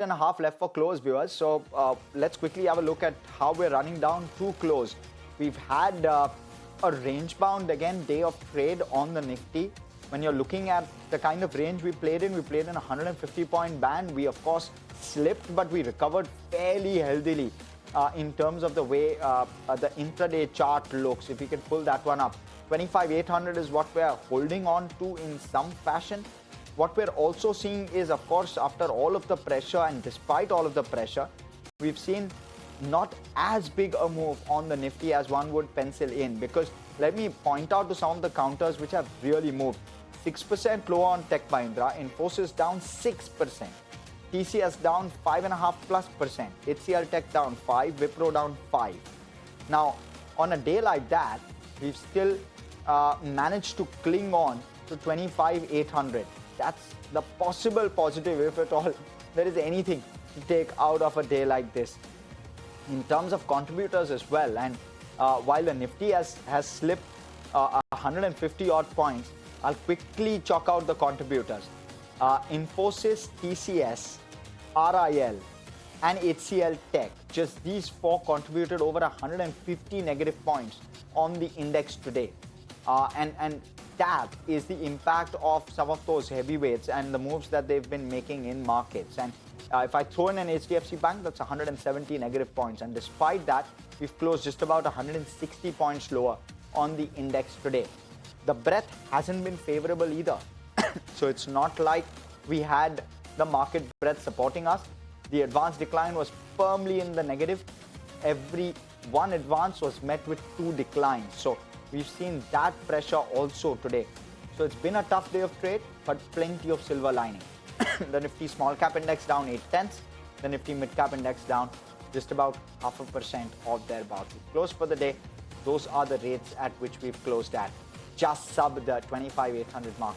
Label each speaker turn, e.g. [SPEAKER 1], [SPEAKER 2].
[SPEAKER 1] and a half left for close, viewers. So let's quickly have a look at how we're running down to close. We've had a range bound again day of trade on the Nifty. When you're looking at the kind of range we played in a 150-point band. We of course slipped, but we recovered fairly healthily in terms of the way the intraday chart looks. If we can pull that one up, 25,800 is what we're holding on to in some fashion. What we're also seeing is, of course, after all of the pressure and despite all of the pressure, we've seen not as big a move on the Nifty as one would pencil in, because let me point out to some of the counters which have really moved. 6% lower on Tech Mahindra, Infosys down 6%, TCS down 5.5+%, HCL Tech down 5%, Wipro down 5%. Now, on a day like that, we've still managed to cling on to 25,800. That's the possible positive, if at all there is anything to take out of a day like this. In terms of contributors as well, and while the Nifty has slipped 150 odd points, I'll quickly chalk out the contributors. Infosys, TCS, RIL and HCL Tech, just these four contributed over 150 negative points on the index today. And that is the impact of some of those heavyweights and the moves that they've been making in markets. And if I throw in an HDFC Bank, that's 170 negative points. And despite that, we've closed just about 160 points lower on the index today. The breadth hasn't been favorable either. So it's not like we had the market breadth supporting us. The advance decline was firmly in the negative. Every one advance was met with two declines. So we've seen that pressure also today. So it's been a tough day of trade, but plenty of silver lining. The Nifty small cap index down 0.8. The Nifty mid cap index down just about 0.5% or thereabouts. We closed for the day. Those are the rates at which we've closed at, just sub the 25,800 mark.